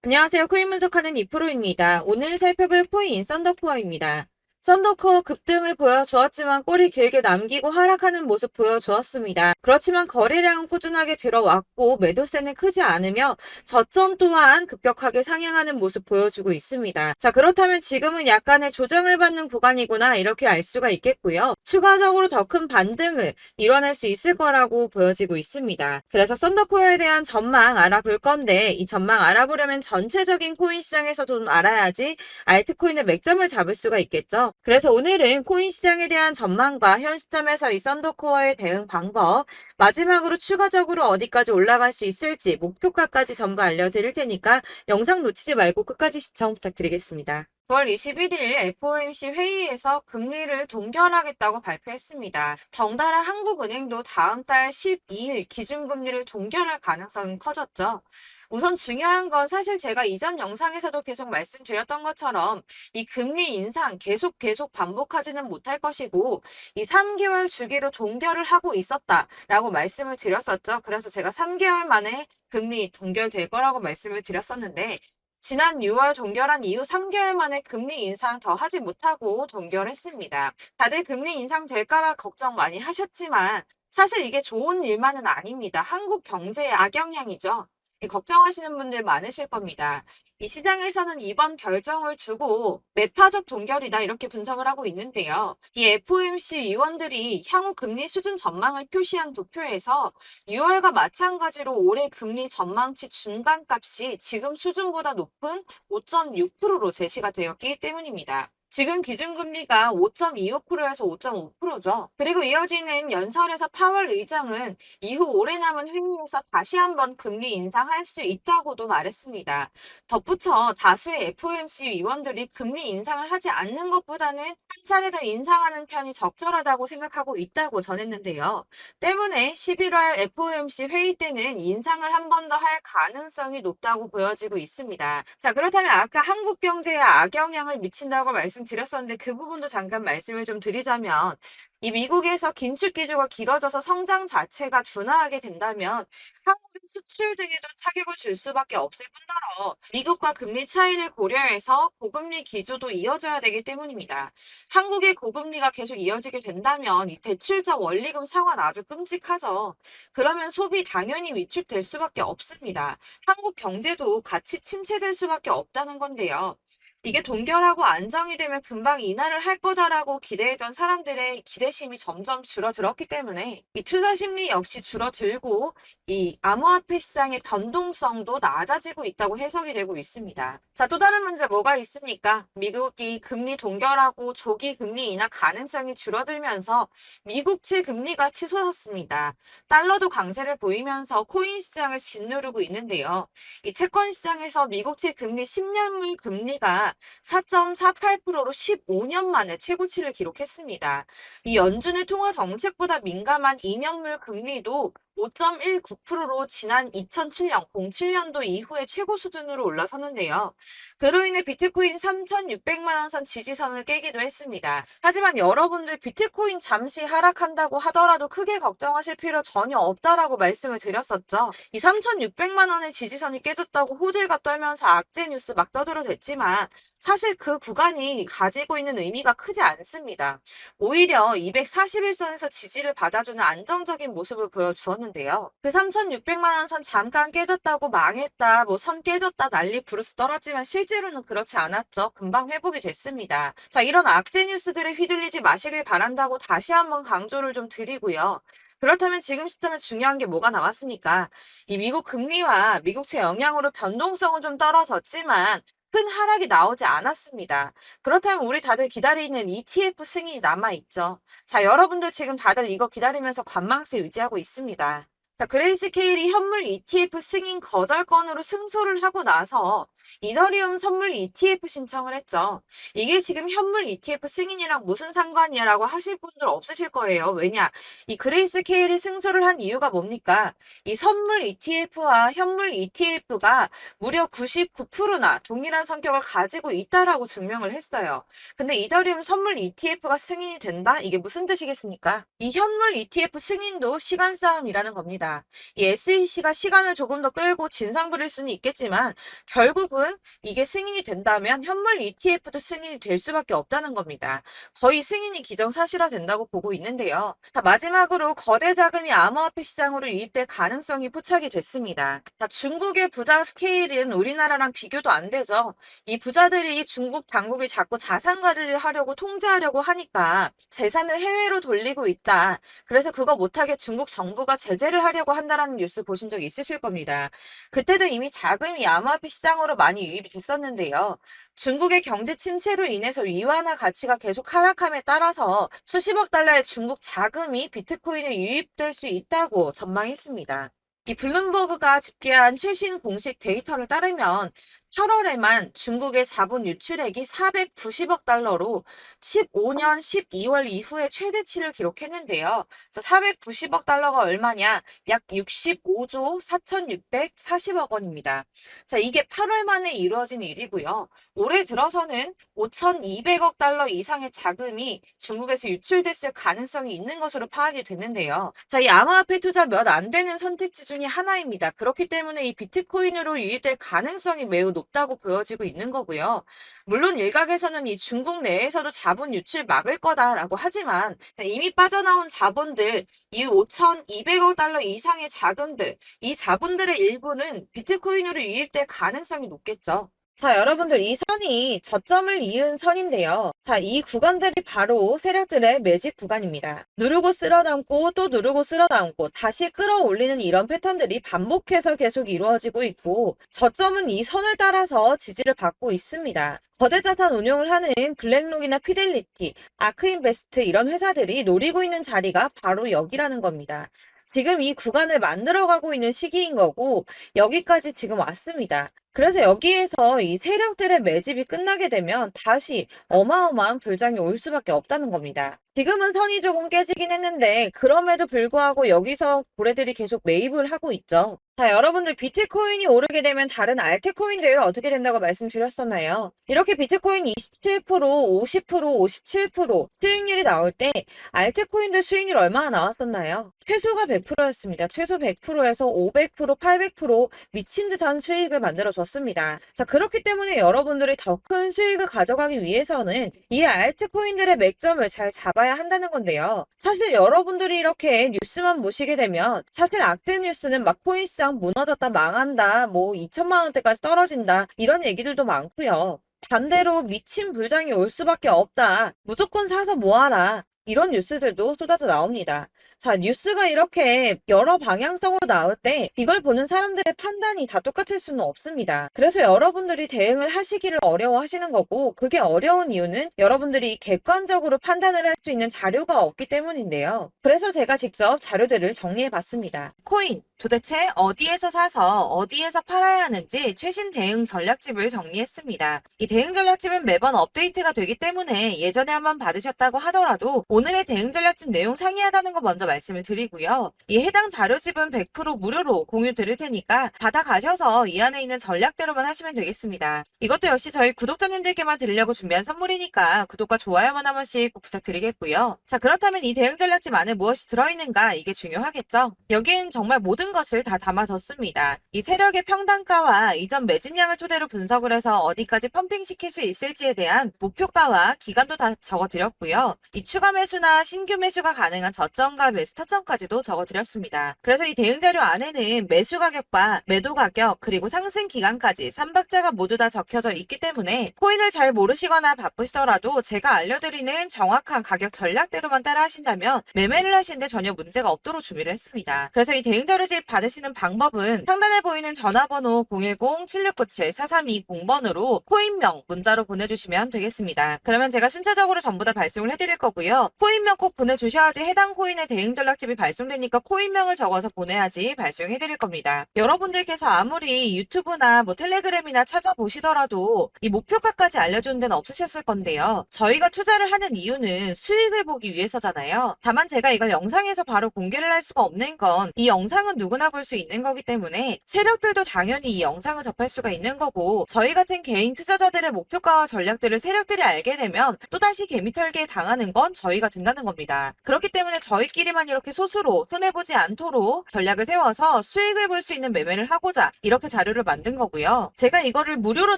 안녕하세요. 코인 분석하는 이프로입니다. 오늘 살펴볼 코인 썬더코어입니다. 썬더코어 급등을 보여주었지만 꼬리 길게 남기고 하락하는 모습 보여주었습니다. 그렇지만 거래량은 꾸준하게 들어왔고 매도세는 크지 않으며 저점 또한 급격하게 상향하는 모습 보여주고 있습니다. 자, 그렇다면 지금은 약간의 조정을 받는 구간이구나 이렇게 알 수가 있겠고요. 추가적으로 더 큰 반등을 이뤄낼 수 있을 거라고 보여지고 있습니다. 그래서 썬더코어에 대한 전망 알아볼 건데 이 전망 알아보려면 전체적인 코인 시장에서 좀 알아야지 알트코인의 맥점을 잡을 수가 있겠죠. 그래서 오늘은 코인 시장에 대한 전망과 현 시점에서 이 썬더코어의 대응 방법, 마지막으로 추가적으로 어디까지 올라갈 수 있을지 목표가까지 전부 알려드릴 테니까 영상 놓치지 말고 끝까지 시청 부탁드리겠습니다. 9월 21일 FOMC 회의에서 금리를 동결하겠다고 발표했습니다. 덩달아 한국은행도 다음 달 12일 기준금리를 동결할 가능성이 커졌죠. 우선 중요한 건 사실 제가 이전 영상에서도 계속 말씀드렸던 것처럼 이 금리 인상 계속 반복하지는 못할 것이고 이 3개월 주기로 동결을 하고 있었다라고 말씀을 드렸었죠. 그래서 제가 3개월 만에 금리 동결될 거라고 말씀을 드렸었는데 지난 6월 동결한 이후 3개월 만에 금리 인상 더 하지 못하고 동결했습니다. 다들 금리 인상 될까봐 걱정 많이 하셨지만 사실 이게 좋은 일만은 아닙니다. 한국 경제에 악영향이죠. 걱정하시는 분들 많으실 겁니다. 이 시장에서는 이번 결정을 두고 매파적 동결이다 이렇게 분석을 하고 있는데요. 이 FOMC 위원들이 향후 금리 수준 전망을 표시한 도표에서 6월과 마찬가지로 올해 금리 전망치 중간값이 지금 수준보다 높은 5.6%로 제시가 되었기 때문입니다. 지금 기준금리가 5.25%에서 5.5%죠. 그리고 이어지는 연설에서 파월 의장은 이후 오래 남은 회의에서 다시 한번 금리 인상할 수 있다고도 말했습니다. 덧붙여 다수의 FOMC 위원들이 금리 인상을 하지 않는 것보다는 한 차례 더 인상하는 편이 적절하다고 생각하고 있다고 전했는데요. 때문에 11월 FOMC 회의 때는 인상을 한 번 더 할 가능성이 높다고 보여지고 있습니다. 자, 그렇다면 아까 한국 경제에 악영향을 미친다고 말씀드렸었는데 그 부분도 잠깐 말씀을 좀 드리자면 이 미국에서 긴축 기조가 길어져서 성장 자체가 둔화하게 된다면 한국의 수출 등에도 타격을 줄 수밖에 없을 뿐더러 미국과 금리 차이를 고려해서 고금리 기조도 이어져야 되기 때문입니다. 한국의 고금리가 계속 이어지게 된다면 이 대출적 원리금 상환 아주 끔찍하죠. 그러면 소비 당연히 위축될 수밖에 없습니다. 한국 경제도 같이 침체될 수밖에 없다는 건데요. 이게 동결하고 안정이 되면 금방 인하를 할 거다라고 기대했던 사람들의 기대심이 점점 줄어들었기 때문에 이 투자 심리 역시 줄어들고 이 암호화폐 시장의 변동성도 낮아지고 있다고 해석이 되고 있습니다. 자, 또 다른 문제 뭐가 있습니까? 미국이 금리 동결하고 조기 금리 인하 가능성이 줄어들면서 미국채 금리가 치솟았습니다. 달러도 강세를 보이면서 코인 시장을 짓누르고 있는데요. 이 채권 시장에서 미국채 금리 10년물 금리가 4.48%로 15년 만에 최고치를 기록했습니다. 이 연준의 통화 정책보다 민감한 2년물 금리도 5.19%로 지난 2007년, 07년도 이후에 최고 수준으로 올라섰는데요. 그로 인해 비트코인 3,600만 원 선 지지선을 깨기도 했습니다. 하지만 여러분들 비트코인 잠시 하락한다고 하더라도 크게 걱정하실 필요 전혀 없다라고 말씀을 드렸었죠. 이 3,600만 원의 지지선이 깨졌다고 호들갑 떨면서 악재 뉴스 막 떠들어댔지만 사실 그 구간이 가지고 있는 의미가 크지 않습니다. 오히려 241선에서 지지를 받아주는 안정적인 모습을 보여주었는데요. 그 3,600만 원 선 잠깐 깨졌다고 망했다, 뭐 선 깨졌다 난리 부르스 떨었지만 실제로는 그렇지 않았죠. 금방 회복이 됐습니다. 자, 이런 악재 뉴스들에 휘둘리지 마시길 바란다고 다시 한번 강조를 좀 드리고요. 그렇다면 지금 시점에 중요한 게 뭐가 남았습니까? 이 미국 금리와 미국채 영향으로 변동성은 좀 떨어졌지만 큰 하락이 나오지 않았습니다. 그렇다면 우리 다들 기다리는 ETF 승인이 남아있죠. 자, 여러분들 지금 다들 이거 기다리면서 관망세 유지하고 있습니다. 자, 그레이스케일이 현물 ETF 승인 거절 건으로 승소를 하고 나서 이더리움 선물 ETF 신청을 했죠. 이게 지금 현물 ETF 승인이랑 무슨 상관이야라고 하실 분들 없으실 거예요. 왜냐? 이 그레이스케일이 승소를 한 이유가 뭡니까? 이 선물 ETF와 현물 ETF가 무려 99%나 동일한 성격을 가지고 있다라고 증명을 했어요. 근데 이더리움 선물 ETF가 승인이 된다? 이게 무슨 뜻이겠습니까? 이 현물 ETF 승인도 시간 싸움이라는 겁니다. 있습니다. 이 SEC가 시간을 조금 더 끌고 진상 부릴 수는 있겠지만 결국은 이게 승인이 된다면 현물 ETF도 승인이 될 수밖에 없다는 겁니다. 거의 승인이 기정사실화 된다고 보고 있는데요. 자, 마지막으로 거대 자금이 암호화폐 시장으로 유입될 가능성이 포착이 됐습니다. 자, 중국의 부자 스케일은 우리나라랑 비교도 안 되죠. 이 부자들이 중국 당국이 자꾸 자산 관리를 하려고 통제하려고 하니까 재산을 해외로 돌리고 있다. 그래서 그거 못하게 중국 정부가 제재를 하려고 한다라는 뉴스 보신 적 있으실 겁니다. 그때도 이미 자금이 암호화폐 시장으로 많이 유입이 됐었는데요. 중국의 경제 침체로 인해서 위안화 가치가 계속 하락함에 따라서 수십억 달러의 중국 자금이 비트코인에 유입될 수 있다고 전망했습니다. 이 블룸버그가 집계한 최신 공식 데이터를 따르면 8월에만 중국의 자본 유출액이 490억 달러로 15년 12월 이후에 최대치를 기록했는데요. 490억 달러가 얼마냐? 약 65조 4,640억 원입니다. 자, 이게 8월 만에 이루어진 일이고요. 올해 들어서는 5,200억 달러 이상의 자금이 중국에서 유출됐을 가능성이 있는 것으로 파악이 됐는데요. 자, 이 암호화폐 투자 몇 안 되는 선택지 중에 하나입니다. 그렇기 때문에 이 비트코인으로 유입될 가능성이 매우 높다고 보여지고 있는 거고요. 물론 일각에서는 이 중국 내에서도 자본 유출 막을 거다라고 하지만 이미 빠져나온 자본들, 이 5,200억 달러 이상의 자금들, 이 자본들의 일부는 비트코인으로 유입될 가능성이 높겠죠. 자, 여러분들 이 선이 저점을 이은 선인데요. 자, 이 구간들이 바로 세력들의 매직 구간입니다. 누르고 쓸어담고 또 누르고 쓸어담고 다시 끌어올리는 이런 패턴들이 반복해서 계속 이루어지고 있고 저점은 이 선을 따라서 지지를 받고 있습니다. 거대 자산 운용을 하는 블랙록이나 피델리티, 아크인베스트 이런 회사들이 노리고 있는 자리가 바로 여기라는 겁니다. 지금 이 구간을 만들어가고 있는 시기인 거고 여기까지 지금 왔습니다. 그래서 여기에서 이 세력들의 매집이 끝나게 되면 다시 어마어마한 불장이 올 수밖에 없다는 겁니다. 지금은 선이 조금 깨지긴 했는데 그럼에도 불구하고 여기서 고래들이 계속 매입을 하고 있죠. 자, 여러분들 비트코인이 오르게 되면 다른 알트코인들 어떻게 된다고 말씀드렸었나요? 이렇게 비트코인 27%, 50%, 57% 수익률이 나올 때 알트코인들 수익률 얼마나 나왔었나요? 최소가 100%였습니다. 최소 100%에서 500%, 800% 미친 듯한 수익을 만들어줬습니다. 자, 그렇기 때문에 여러분들이 더 큰 수익을 가져가기 위해서는 이 알트코인들의 맥점을 잘 잡아야 한다는 건데요. 사실 여러분들이 이렇게 뉴스만 보시게 되면 사실 악재 뉴스는 막 코인시장 무너졌다, 망한다, 뭐 2천만 원대까지 떨어진다 이런 얘기들도 많고요. 반대로 미친 불장이 올 수밖에 없다. 무조건 사서 모아라. 이런 뉴스들도 쏟아져 나옵니다. 자, 뉴스가 이렇게 여러 방향성으로 나올 때 이걸 보는 사람들의 판단이 다 똑같을 수는 없습니다. 그래서 여러분들이 대응을 하시기를 어려워하시는 거고 그게 어려운 이유는 여러분들이 객관적으로 판단을 할 수 있는 자료가 없기 때문인데요. 그래서 제가 직접 자료들을 정리해 봤습니다. 코인, 도대체 어디에서 사서 어디에서 팔아야 하는지 최신 대응 전략집을 정리했습니다. 이 대응 전략집은 매번 업데이트가 되기 때문에 예전에 한번 받으셨다고 하더라도 오늘의 대응 전략집 내용 상이하다는 거 먼저 말씀을 드리고요. 이 해당 자료집은 100% 무료로 공유 드릴 테니까 받아가셔서 이 안에 있는 전략대로만 하시면 되겠습니다. 이것도 역시 저희 구독자님들께만 드리려고 준비한 선물이니까 구독과 좋아요만 한 번씩 꼭 부탁드리겠고요. 자, 그렇다면 이 대응 전략집 안에 무엇이 들어있는가 이게 중요하겠죠? 여기엔 정말 모든 것을 다 담아뒀습니다. 이 세력의 평단가와 이전 매집량을 토대로 분석을 해서 어디까지 펌핑시킬 수 있을지에 대한 목표가와 기간도 다 적어드렸고요. 이 추가 매수나 신규 매수가 가능한 저점과 매수 타점까지도 적어드렸습니다. 그래서 이 대응 자료 안에는 매수 가격과 매도 가격 그리고 상승 기간까지 3박자가 모두 다 적혀져 있기 때문에 코인을 잘 모르시거나 바쁘시더라도 제가 알려드리는 정확한 가격 전략대로만 따라 하신다면 매매를 하시는데 전혀 문제가 없도록 준비를 했습니다. 그래서 이 대응 자료집 받으시는 방법은 상단에 보이는 전화번호 010-7697-4320번으로 코인명 문자로 보내주시면 되겠습니다. 그러면 제가 순차적으로 전부 다 발송을 해드릴 거고요. 코인명 꼭 보내주셔야지 해당 코인의 대응 전략집이 발송되니까 코인명을 적어서 보내야지 발송해드릴 겁니다. 여러분들께서 아무리 유튜브나 뭐 텔레그램이나 찾아보시더라도 이 목표가까지 알려주는 데는 없으셨을 건데요. 저희가 투자를 하는 이유는 수익을 보기 위해서잖아요. 다만 제가 이걸 영상에서 바로 공개를 할 수가 없는 건 이 영상은 누구나 볼 수 있는 거기 때문에 세력들도 당연히 이 영상을 접할 수가 있는 거고 저희 같은 개인 투자자들의 목표가와 전략들을 세력들이 알게 되면 또다시 개미털기에 당하는 건 저희가 유리가 된다는 겁니다. 그렇기 때문에 저희끼리만 이렇게 소수로 손해보지 않도록 전략을 세워서 수익을 볼 수 있는 매매를 하고자 이렇게 자료를 만든 거고요. 제가 이거를 무료로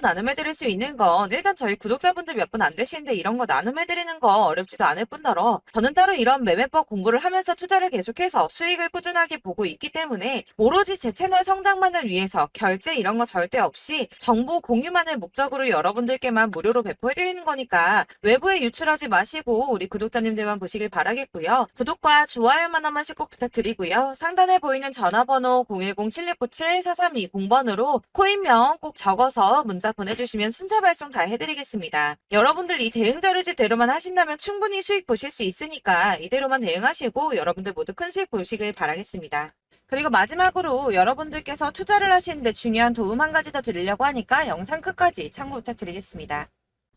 나눔해드릴 수 있는 건 일단 저희 구독자분들 몇 분 안 되시는데 이런 거 나눔해드리는 거 어렵지도 않을 뿐더러 저는 따로 이런 매매법 공부를 하면서 투자를 계속해서 수익을 꾸준하게 보고 있기 때문에 오로지 제 채널 성장만을 위해서 결제 이런 거 절대 없이 정보 공유만을 목적으로 여러분들께만 무료로 배포해드리는 거니까 외부에 유출하지 마시고 우리 구독자님들만 보시길 바라겠고요. 구독과 좋아요만 한 번씩 꼭 부탁드리고요. 상단에 보이는 전화번호 010-7697-4320번으로 코인명 꼭 적어서 문자 보내주시면 순차 발송 다 해드리겠습니다. 여러분들 이 대응 자료집대로만 하신다면 충분히 수익 보실 수 있으니까 이대로만 대응하시고 여러분들 모두 큰 수익 보시길 바라겠습니다. 그리고 마지막으로 여러분들께서 투자를 하시는데 중요한 도움 한 가지 더 드리려고 하니까 영상 끝까지 참고 부탁드리겠습니다.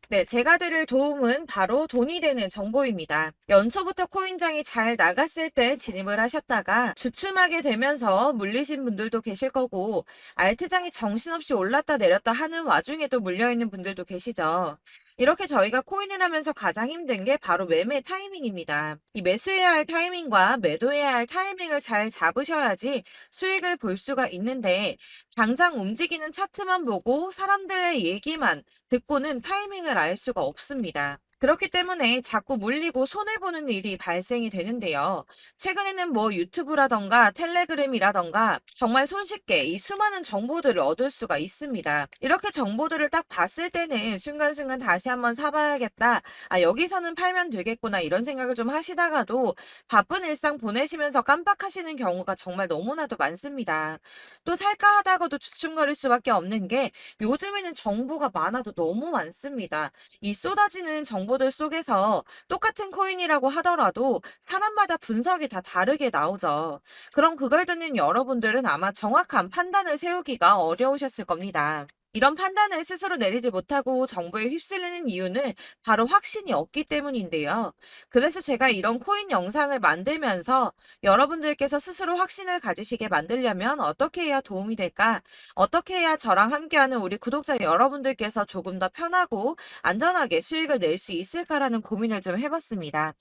네, 제가 드릴 도움은 바로 돈이 되는 정보입니다. 연초부터 코인장이 잘 나갔을 때 진입을 하셨다가 주춤하게 되면서 물리신 분들도 계실 거고 알트장이 정신없이 올랐다 내렸다 하는 와중에도 물려있는 분들도 계시죠. 이렇게 저희가 코인을 하면서 가장 힘든 게 바로 매매 타이밍입니다. 이 매수해야 할 타이밍과 매도해야 할 타이밍을 잘 잡으셔야지 수익을 볼 수가 있는데 당장 움직이는 차트만 보고 사람들의 얘기만 듣고는 타이밍을 알 수가 없습니다. 그렇기 때문에 자꾸 물리고 손해보는 일이 발생이 되는데요. 최근에는 뭐 유튜브라던가 텔레그램이라던가 정말 손쉽게 이 수많은 정보들을 얻을 수가 있습니다. 이렇게 정보들을 딱 봤을 때는 순간순간 다시 한번 사봐야겠다. 아, 여기서는 팔면 되겠구나. 이런 생각을 좀 하시다가도 바쁜 일상 보내시면서 깜빡하시는 경우가 정말 너무나도 많습니다. 또 살까 하다가도 주춤거릴 수밖에 없는 게 요즘에는 정보가 많아도 너무 많습니다. 이 쏟아지는 정보들 속에서 똑같은 코인이라고 하더라도 사람마다 분석이 다 다르게 나오죠. 그럼 그걸 듣는 여러분들은 아마 정확한 판단을 세우기가 어려우셨을 겁니다. 이런 판단을 스스로 내리지 못하고 정보에 휩쓸리는 이유는 바로 확신이 없기 때문인데요. 그래서 제가 이런 코인 영상을 만들면서 여러분들께서 스스로 확신을 가지시게 만들려면 어떻게 해야 도움이 될까? 어떻게 해야 저랑 함께하는 우리 구독자 여러분들께서 조금 더 편하고 안전하게 수익을 낼 수 있을까라는 고민을 좀 해봤습니다.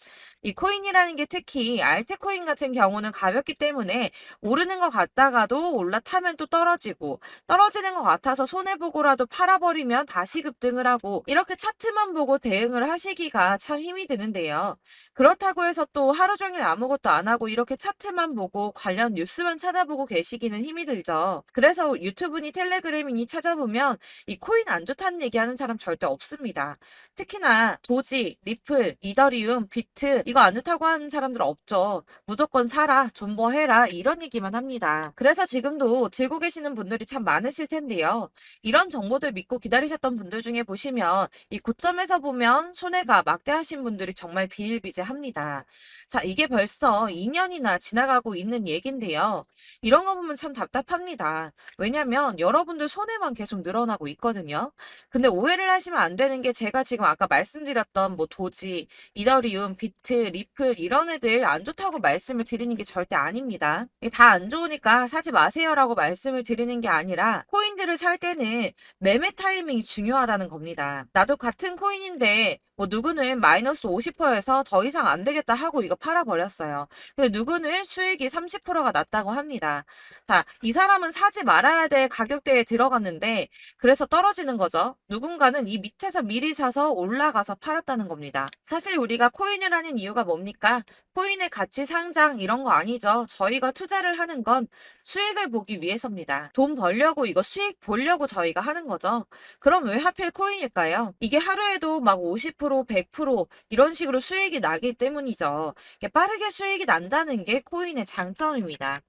이 코인이라는 게 특히 알트코인 같은 경우는 가볍기 때문에 오르는 것 같다가도 올라타면 또 떨어지고 떨어지는 것 같아서 손해보고라도 팔아버리면 다시 급등을 하고 이렇게 차트만 보고 대응을 하시기가 참 힘이 드는데요. 그렇다고 해서 또 하루 종일 아무것도 안 하고 이렇게 차트만 보고 관련 뉴스만 찾아보고 계시기는 힘이 들죠. 그래서 유튜브니 텔레그램이니 찾아보면 이 코인 안 좋다는 얘기하는 사람 절대 없습니다. 특히나 도지, 리플, 이더리움, 비트 이거 안 좋다고 하는 사람들 없죠. 무조건 사라, 존버해라 이런 얘기만 합니다. 그래서 지금도 들고 계시는 분들이 참 많으실 텐데요. 이런 정보들 믿고 기다리셨던 분들 중에 보시면 이 고점에서 보면 손해가 막대하신 분들이 정말 비일비재합니다. 자, 이게 벌써 2년이나 지나가고 있는 얘긴데요. 이런 거 보면 참 답답합니다. 왜냐면 여러분들 손해만 계속 늘어나고 있거든요. 근데 오해를 하시면 안 되는 게 제가 지금 아까 말씀드렸던 뭐 도지, 이더리움, 비트, 리플 이런 애들 안 좋다고 말씀을 드리는 게 절대 아닙니다. 다 안 좋으니까 사지 마세요라고 말씀을 드리는 게 아니라 코인들을 살 때는 매매 타이밍이 중요하다는 겁니다. 나도 같은 코인인데 뭐 누구는 마이너스 50%에서 더 이상 안 되겠다 하고 이거 팔아버렸어요. 근데 누구는 수익이 30%가 났다고 합니다. 자, 이 사람은 사지 말아야 될 가격대에 들어갔는데 그래서 떨어지는 거죠. 누군가는 이 밑에서 미리 사서 올라가서 팔았다는 겁니다. 사실 우리가 코인을 하는 이유가 뭡니까? 코인의 가치 상장 이런 거 아니죠. 저희가 투자를 하는 건 수익을 보기 위해서입니다. 돈 벌려고 이거 수익 보려고 저희가 하는 거죠. 그럼 왜 하필 코인일까요? 이게 하루에도 막 50%, 100% 이런 식으로 수익이 나기 때문이죠. 이게 빠르게 수익이 난다는 게 코인의 장점입니다.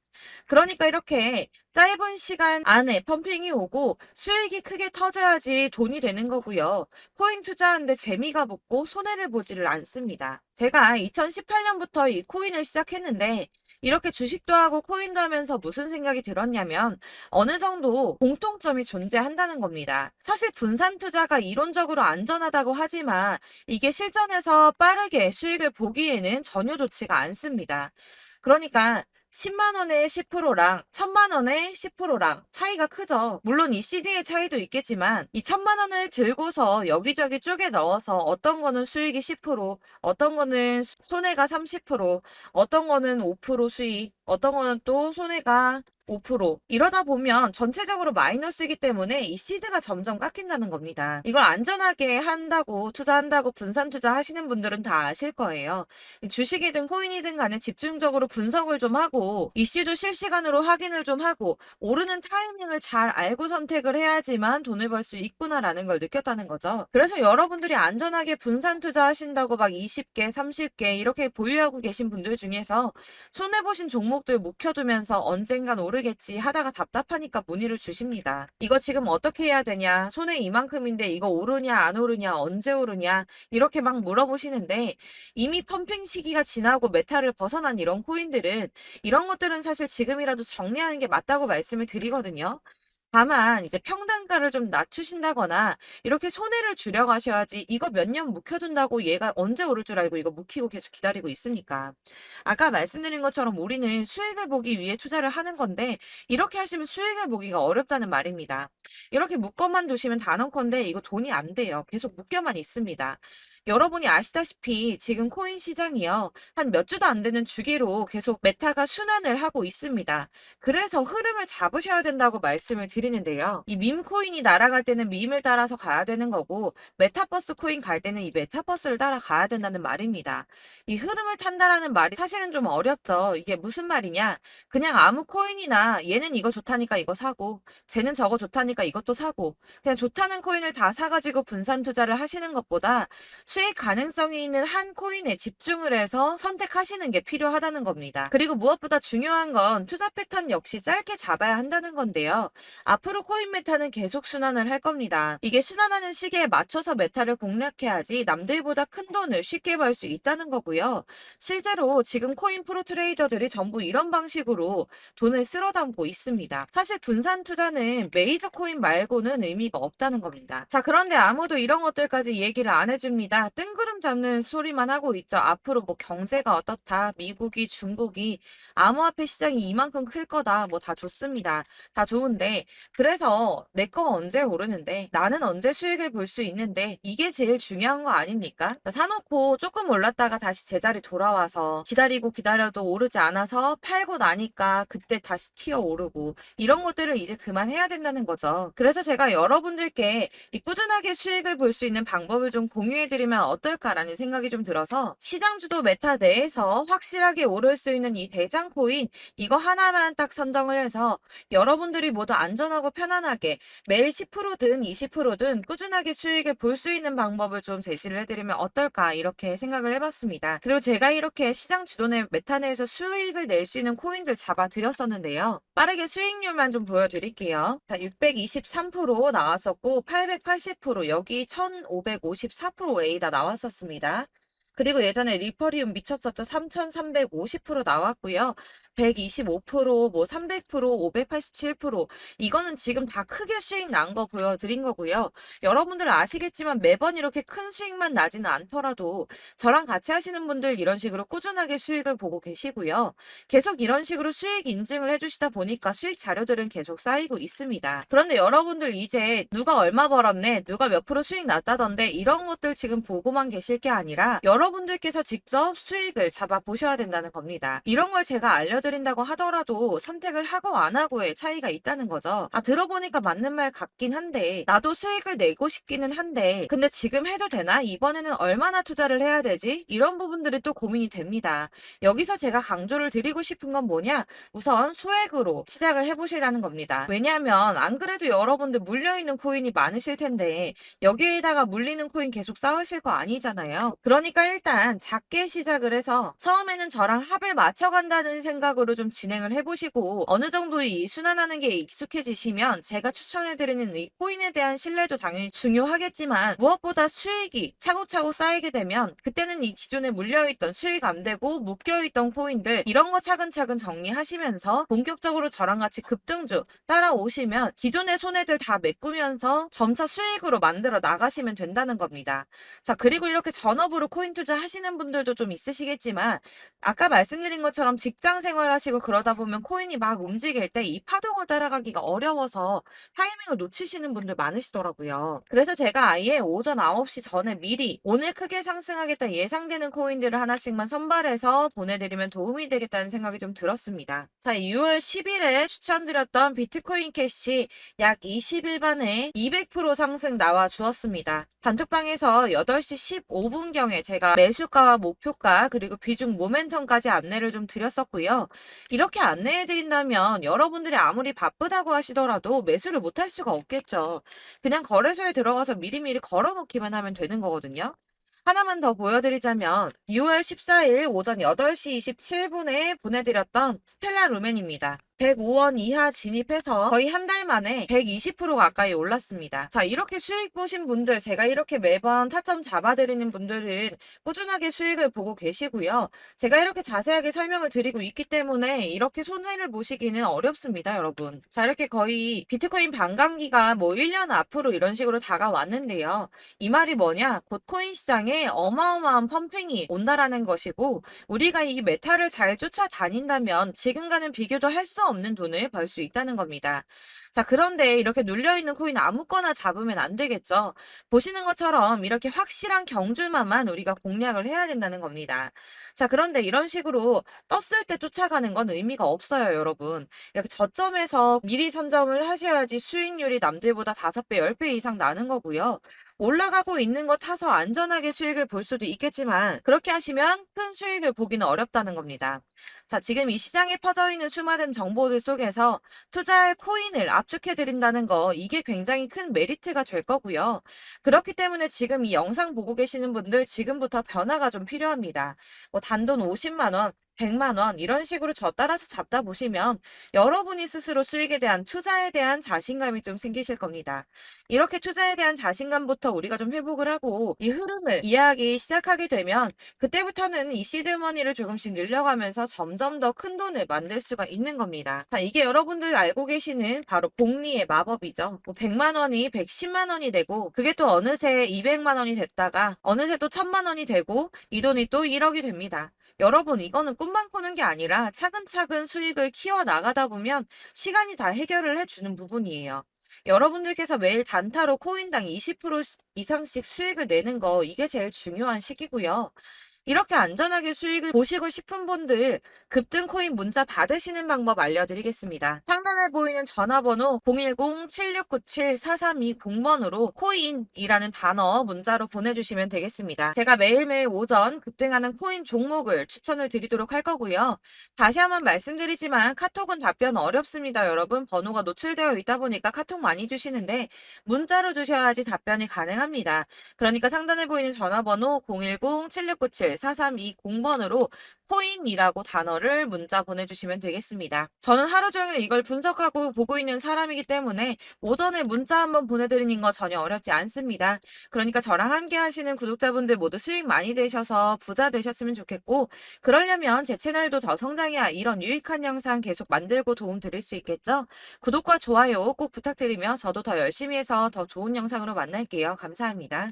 그러니까 이렇게 짧은 시간 안에 펌핑이 오고 수익이 크게 터져야지 돈이 되는 거고요. 코인 투자하는데 재미가 붙고 손해를 보지를 않습니다. 제가 2018년부터 이 코인을 시작했는데 이렇게 주식도 하고 코인도 하면서 무슨 생각이 들었냐면 어느 정도 공통점이 존재한다는 겁니다. 사실 분산 투자가 이론적으로 안전하다고 하지만 이게 실전에서 빠르게 수익을 보기에는 전혀 좋지가 않습니다. 그러니까 10만 원에 10%랑 1000만 원에 10%랑 차이가 크죠. 물론 이 CD의 차이도 있겠지만 이 1000만 원을 들고서 여기저기 쪼개 넣어서 어떤 거는 수익이 10%, 어떤 거는 손해가 30%, 어떤 거는 5% 수익, 어떤 거는 또 손해가 5%. 이러다 보면 전체적으로 마이너스이기 때문에 이 시드가 점점 깎인다는 겁니다. 이걸 안전하게 한다고 투자한다고 분산 투자하시는 분들은 다 아실 거예요. 주식이든 코인이든 간에 집중적으로 분석을 좀 하고 이슈도 실시간으로 확인을 좀 하고 오르는 타이밍을 잘 알고 선택을 해야지만 돈을 벌 수 있구나라는 걸 느꼈다는 거죠. 그래서 여러분들이 안전하게 분산 투자하신다고 막 20개, 30개 이렇게 보유하고 계신 분들 중에서 손해보신 종목들 묵혀두면서 언젠간 오르겠지 하다가 답답하니까 문의를 주십니다. 이거 지금 어떻게 해야 되냐? 손해 이만큼인데 이거 오르냐 안 오르냐 언제 오르냐 이렇게 막 물어보시는데 이미 펌핑 시기가 지나고 메타를 벗어난 이런 코인들은 이런 것들은 사실 지금이라도 정리하는 게 맞다고 말씀을 드리거든요. 다만 이제 평단가를 좀 낮추신다거나 이렇게 손해를 줄여가셔야지 이거 몇 년 묵혀둔다고 얘가 언제 오를 줄 알고 이거 묵히고 계속 기다리고 있습니까? 아까 말씀드린 것처럼 우리는 수익을 보기 위해 투자를 하는 건데 이렇게 하시면 수익을 보기가 어렵다는 말입니다. 이렇게 묶어만 두시면 단언컨대 이거 돈이 안 돼요. 계속 묶여만 있습니다. 여러분이 아시다시피 지금 코인 시장이요. 한 몇 주도 안 되는 주기로 계속 메타가 순환을 하고 있습니다. 그래서 흐름을 잡으셔야 된다고 말씀을 드리는데요. 이 밈 코인이 날아갈 때는 밈을 따라서 가야 되는 거고 메타버스 코인 갈 때는 이 메타버스를 따라가야 된다는 말입니다. 이 흐름을 탄다라는 말이 사실은 좀 어렵죠. 이게 무슨 말이냐? 그냥 아무 코인이나 얘는 이거 좋다니까 이거 사고 쟤는 저거 좋다니까 이것도 사고 그냥 좋다는 코인을 다 사가지고 분산 투자를 하시는 것보다 수익 가능성이 있는 한 코인에 집중을 해서 선택하시는 게 필요하다는 겁니다. 그리고 무엇보다 중요한 건 투자 패턴 역시 짧게 잡아야 한다는 건데요. 앞으로 코인 메타는 계속 순환을 할 겁니다. 이게 순환하는 시기에 맞춰서 메타를 공략해야지 남들보다 큰 돈을 쉽게 벌 수 있다는 거고요. 실제로 지금 코인 프로 트레이더들이 전부 이런 방식으로 돈을 쓸어 담고 있습니다. 사실 분산 투자는 메이저 코인 말고는 의미가 없다는 겁니다. 자, 그런데 아무도 이런 것들까지 얘기를 안 해줍니다. 뜬구름 잡는 소리만 하고 있죠. 앞으로 뭐 경제가 어떻다, 미국이, 중국이, 암호화폐 시장이 이만큼 클 거다, 뭐 다 좋습니다. 다 좋은데, 그래서 내 거 언제 오르는데, 나는 언제 수익을 볼 수 있는데, 이게 제일 중요한 거 아닙니까? 사놓고 조금 올랐다가 다시 제자리 돌아와서 기다리고 기다려도 오르지 않아서 팔고 나니까 그때 다시 튀어 오르고, 이런 것들을 이제 그만해야 된다는 거죠. 그래서 제가 여러분들께 이 꾸준하게 수익을 볼 수 있는 방법을 좀 공유해드리면 어떨까라는 생각이 좀 들어서 시장주도 메타 내에서 확실하게 오를 수 있는 이 대장 코인 이거 하나만 딱 선정을 해서 여러분들이 모두 안전하고 편안하게 매일 10%든 20%든 꾸준하게 수익을 볼 수 있는 방법을 좀 제시를 해드리면 어떨까 이렇게 생각을 해봤습니다. 그리고 제가 이렇게 시장 주도내 메타 내에서 수익을 낼 수 있는 코인들 잡아드렸었는데요. 빠르게 수익률만 좀 보여드릴게요. 자, 623% 나왔었고 880% 여기 1554% A다 나왔었습니다. 그리고 예전에 리퍼리움 미쳤었죠. 3350% 나왔고요. 125%, 뭐 300%, 587% 이거는 지금 다 크게 수익 난 거 보여드린 거고요. 여러분들 아시겠지만 매번 이렇게 큰 수익만 나지는 않더라도 저랑 같이 하시는 분들 이런 식으로 꾸준하게 수익을 보고 계시고요. 계속 이런 식으로 수익 인증을 해주시다 보니까 수익 자료들은 계속 쌓이고 있습니다. 그런데 여러분들 이제 누가 얼마 벌었네, 누가 몇 프로 수익 났다던데 이런 것들 지금 보고만 계실 게 아니라 여러분들께서 직접 수익을 잡아 보셔야 된다는 겁니다. 이런 걸 제가 알려드린다고 하더라도 선택을 하고 안 하고의 차이가 있다는 거죠. 아, 들어보니까 맞는 말 같긴 한데 나도 수익을 내고 싶기는 한데 근데 지금 해도 되나? 이번에는 얼마나 투자를 해야 되지? 이런 부분들이 또 고민이 됩니다. 여기서 제가 강조를 드리고 싶은 건 뭐냐? 우선 소액으로 시작을 해보시라는 겁니다. 왜냐하면 안 그래도 여러분들 물려있는 코인이 많으실 텐데 여기에다가 물리는 코인 계속 쌓으실 거 아니잖아요. 그러니까 일단 작게 시작을 해서 처음에는 저랑 합을 맞춰간다는 생각으로 좀 진행을 해보시고 어느 정도 이 순환하는 게 익숙해지시면 제가 추천해드리는 이 코인에 대한 신뢰도 당연히 중요하겠지만 무엇보다 수익이 차곡차곡 쌓이게 되면 그때는 이 기존에 물려있던 수익 안 되고 묶여있던 코인들 이런 거 차근차근 정리하시면서 본격적으로 저랑 같이 급등주 따라오시면 기존의 손해들 다 메꾸면서 점차 수익으로 만들어 나가시면 된다는 겁니다. 자, 그리고 이렇게 전업으로 코인 투자 하시는 분들도 좀 있으시겠지만 아까 말씀드린 것처럼 직장 생활 하시고 그러다 보면 코인이 막 움직일 때 이 파동을 따라가기가 어려워서 타이밍을 놓치시는 분들 많으시더라고요. 그래서 제가 아예 오전 9시 전에 미리 오늘 크게 상승하겠다 예상되는 코인들을 하나씩만 선발해서 보내드리면 도움이 되겠다는 생각이 좀 들었습니다. 자, 6월 10일에 추천드렸던 비트코인 캐시 약 20일 만에 200% 상승 나와 주었습니다. 단톡방에서 8시 15분경에 제가 매수가와 목표가 그리고 비중 모멘텀까지 안내를 좀 드렸었고요. 이렇게 안내해 드린다면 여러분들이 아무리 바쁘다고 하시더라도 매수를 못할 수가 없겠죠. 그냥 거래소에 들어가서 미리미리 걸어 놓기만 하면 되는 거거든요. 하나만 더 보여드리자면 6월 14일 오전 8시 27분에 보내드렸던 스텔라 루멘입니다. 105원 이하 진입해서 거의 한 달 만에 120% 가까이 올랐습니다. 자, 이렇게 수익 보신 분들, 제가 이렇게 매번 타점 잡아드리는 분들은 꾸준하게 수익을 보고 계시고요. 제가 이렇게 자세하게 설명을 드리고 있기 때문에 이렇게 손해를 보시기는 어렵습니다, 여러분. 자, 이렇게 거의 비트코인 반감기가 뭐 1년 앞으로 이런 식으로 다가왔는데요. 이 말이 뭐냐? 곧 코인 시장에 어마어마한 펌핑이 온다라는 것이고, 우리가 이 메타를 잘 쫓아다닌다면 지금과는 비교도 할 수 없는 돈을 벌 수 있다는 겁니다. 자, 그런데 이렇게 눌려있는 코인 아무거나 잡으면 안 되겠죠. 보시는 것처럼 이렇게 확실한 경주만만 우리가 공략을 해야 된다는 겁니다. 자, 그런데 이런 식으로 떴을 때 쫓아가는 건 의미가 없어요, 여러분. 이렇게 저점에서 미리 선점을 하셔야지 수익률이 남들보다 5배, 10배 이상 나는 거고요. 올라가고 있는 거 타서 안전하게 수익을 볼 수도 있겠지만 그렇게 하시면 큰 수익을 보기는 어렵다는 겁니다. 자, 지금 이 시장에 퍼져 있는 수많은 정보들 속에서 투자할 코인을 압축해 드린다는 거 이게 굉장히 큰 메리트가 될 거고요. 그렇기 때문에 지금 이 영상 보고 계시는 분들 지금부터 변화가 좀 필요합니다. 뭐 단돈 50만 원, 100만 원 이런 식으로 저 따라서 잡다 보시면 여러분이 스스로 수익에 대한 투자에 대한 자신감이 좀 생기실 겁니다. 이렇게 투자에 대한 자신감부터 우리가 좀 회복을 하고 이 흐름을 이해하기 시작하게 되면 그때부터는 이 시드머니를 조금씩 늘려가면서 점점 더 큰 돈을 만들 수가 있는 겁니다. 자, 이게 여러분들 알고 계시는 바로 복리의 마법이죠. 뭐 100만 원이 110만 원이 되고 그게 또 어느새 200만 원이 됐다가 어느새 또 1000만 원이 되고 이 돈이 또 1억이 됩니다. 여러분, 이거는 꿈만 꾸는 게 아니라 차근차근 수익을 키워 나가다 보면 시간이 다 해결을 해주는 부분이에요. 여러분들께서 매일 단타로 코인당 20% 이상씩 수익을 내는 거 이게 제일 중요한 시기고요. 이렇게 안전하게 수익을 보시고 싶은 분들 급등 코인 문자 받으시는 방법 알려드리겠습니다. 상단에 보이는 전화번호 010-7697-4320번으로 코인이라는 단어 문자로 보내주시면 되겠습니다. 제가 매일매일 오전 급등하는 코인 종목을 추천을 드리도록 할 거고요. 다시 한번 말씀드리지만 카톡은 답변 어렵습니다. 여러분, 번호가 노출되어 있다 보니까 카톡 많이 주시는데 문자로 주셔야지 답변이 가능합니다. 그러니까 상단에 보이는 전화번호 010-7697-4320번으로 코인이라고 단어를 문자 보내주시면 되겠습니다. 저는 하루 종일 이걸 분석하고 보고 있는 사람이기 때문에 오전에 문자 한번 보내드리는 거 전혀 어렵지 않습니다. 그러니까 저랑 함께 하시는 구독자분들 모두 수익 많이 되셔서 부자 되셨으면 좋겠고, 그러려면 제 채널도 더 성장해야 이런 유익한 영상 계속 만들고 도움 드릴 수 있겠죠? 구독과 좋아요 꼭 부탁드리며 저도 더 열심히 해서 더 좋은 영상으로 만날게요. 감사합니다.